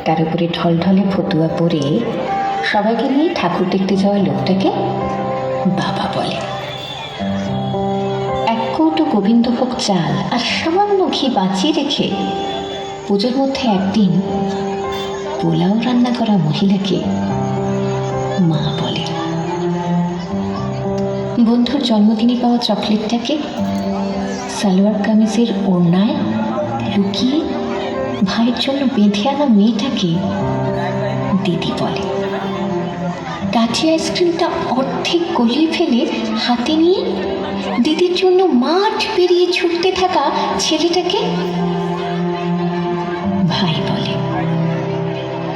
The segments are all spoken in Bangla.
তার উপরে ঢলঢলে ফতুয়া পরে সবাইকে নিয়ে ঠাকুর দেখতে যাওয়া লোকটাকে বাবা বলে। এক কৌটো গোবিন্দভোগ চাল আর সামান্য ঘি বাঁচিয়ে রেখে পুজোর মধ্যে একদিন পোলাও রান্না করা মহিলাকে মা বলে। বন্ধুর জন্মদিনে পাওয়া চকলেটটাকে সালোয়ার কামিজের ওড়নায় লুকিয়ে ভাইয়ের জন্য বেঁধে আনা মেয়েটাকে দিদি বলে। কাঠি আইসক্রিমটা অর্ধেক গলিয়ে ফেলে হাতে নিয়ে দিদির জন্য মাঠ পেরিয়ে ছুটতে থাকা ছেলেটাকে ভাই বলে।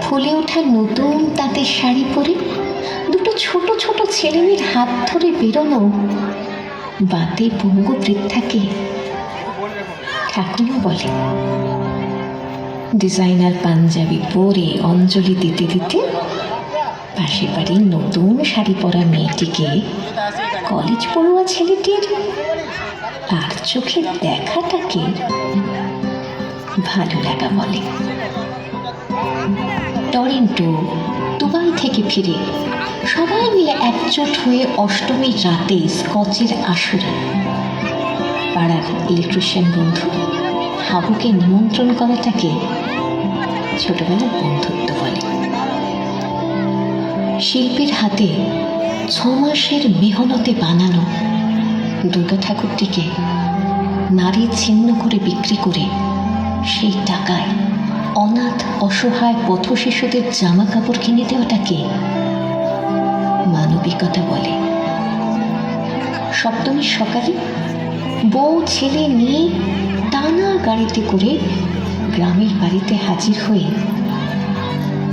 ফুলে ওঠা নতুন তাঁতের শাড়ি পরে দুটো ছোট ছোট ছেলেমেয়ের হাত ধরে বেরোনো বাতে পঙ্গু বৃদ্ধাকে ঠাকুরও বলে। ডিজাইনার পাঞ্জাবি পরে অঞ্জলি দিতে দিতে পাশে বাড়ির নতুন শাড়ি পরা মেয়েটিকে কলেজ পড়ুয়া ছেলেটির আর চোখে দেখাটাকে ভালো লাগা বলে। টরেন্টো, দুবাই থেকে ফিরে সবাই মিলে একজোট হয়ে অষ্টমীর রাতে স্কচের আসরে পাড়ার ইলেকট্রিশিয়ান বন্ধু হাবুকে নিমন্ত্রণ করাটাকে ছোটবেলার বন্ধুত্ব বলে। শিল্পীর হাতে 6 মাসের মেহনতে বানানো দুর্গা ঠাকুরটিকে নারী ছিন্ন করে বিক্রি করে সেই টাকায় অনাথ অসহায় পথ শিশুদের জামা কাপড় কিনে দেওয়াটাকে মানবিকতা বলে। সপ্তমীর সকালে বউ ছেলে নিয়ে টানা গাড়িতে করে গ্রামের বাড়িতে হাজির হয়ে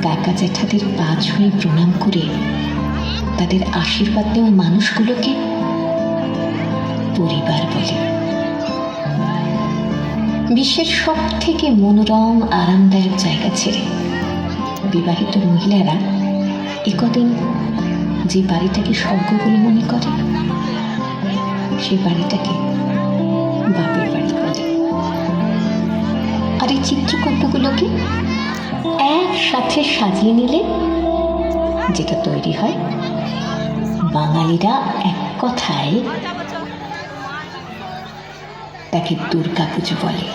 কাকা জ্যাঠাদের পা ছুঁয়ে প্রণাম করে তাদের আশীর্বাদ দেওয়া মানুষগুলোকে পরিবার বলে। বিশ্বের সব থেকে মনোরম আরামদায়ক জায়গা ছেড়ে বিবাহিত মহিলারা একদিন যে বাড়িটাকে স্বর্গ বলে মনে করে সেই বাড়িটাকে বাপের বাড়ি বলে। আর এই চিত্রকল্পগুলোকে একসাথে সাজিয়ে নিলে যেটা তৈরি হয় বাঙালিরা এক কথায় তাকে দুর্গা পুজো বলে।